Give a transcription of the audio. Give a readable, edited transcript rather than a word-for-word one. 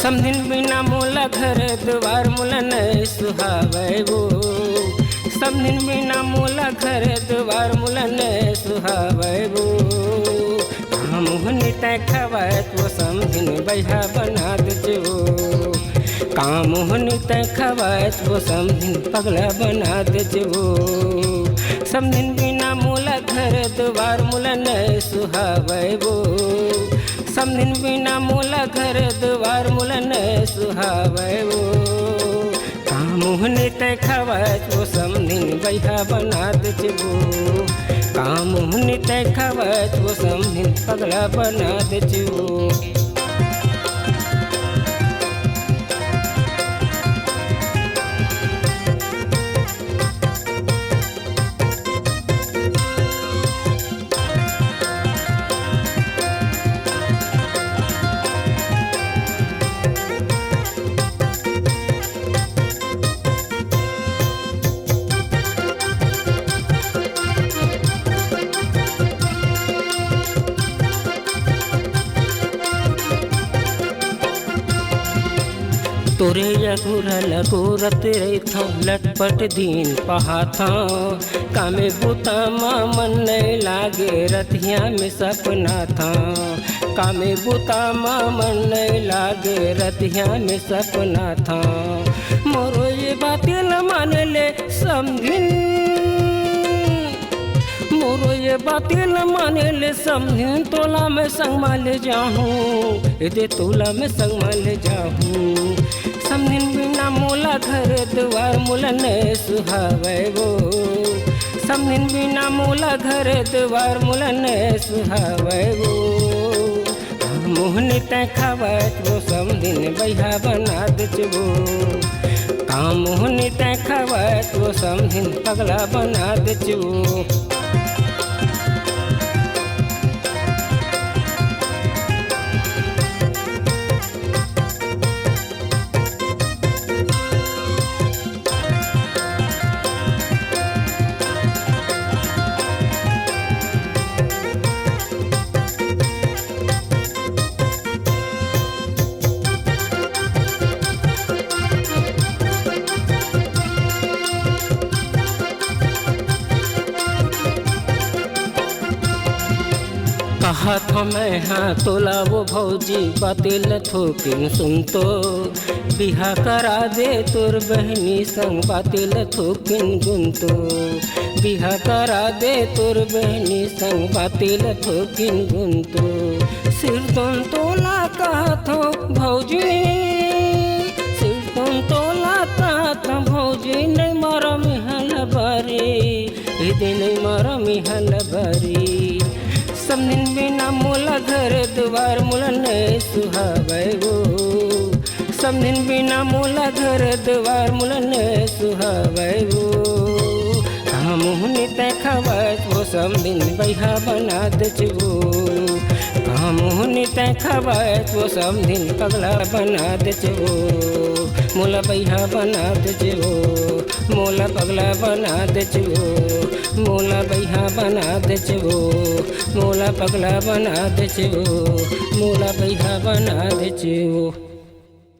समधिन बिना मोला घर द्वार मोला नहीं सुहावे वो। समधिन बिना मोला घर द्वार मोला नहीं सुहावे वो। काम नितय खवात वो समधिन बैहा बना दो। काम नितय खवात वो समधिन पगला बना दो। समधिन बिना मोला घर द्वार मोला नहीं सुहावे वो। समधिन बिना मोला घर द्वार मोला नहीं सुहावे वो। काम नितय खवात वो समधिन बैहा बना दो। काम नितय खवात वो समधिन पगला बना दो। तोरे यघुरल गोरत रही लटपट दिन पहाथा। कामे बुता मन नहीं लागे रतिया में सपना था। कामे बुता मन नहीं लागे रतिया में सपना था। मोरो ये बातें न मान ले समधिन। मोरो ये बातें न माने ले समधिन। तोला में संग माले जाहूँ दे तोला में संग माले जाहूँ। समधिन बिना मोला घर द्वार मोला नहीं सुहावे वो। समधिन बिना मोला घर द्वार मोला नहीं सुहावे वो। काम नितय खवात वो समधिन बैहा बना दो। काम नितय खवात वो समधिन पगला बना दो। कहा था मैं हाँ तोला वो भौजी बातिल थोकिन सुन तो। बिहा करा दे तोर बहनी संग बातिल थोकिन गुन तो। बिहा करा दे तोर बहनी संग बातिल थोकिन गुन तो। सिर तुम तोला कहा था भौजी। सिर तुम तोला कहा था भौजी। नहीं मारा मिहल बारी नहीं मारा मिहल बारी। समधिन बिना मोला घर द्वार मोला नहीं सुहावे वो। समधिन बिना मोला घर द्वार मोला नहीं सुहावे वो। काम नितय खवात वो समधिन बैहा बना दो। काम नितय खवात वो समधिन पगला बना दो। मोला बैहा बना दो। मोला पगला बना दो। मोला बैहा बना दो। मोला पगला बना दो। मोला बैहा बना दो।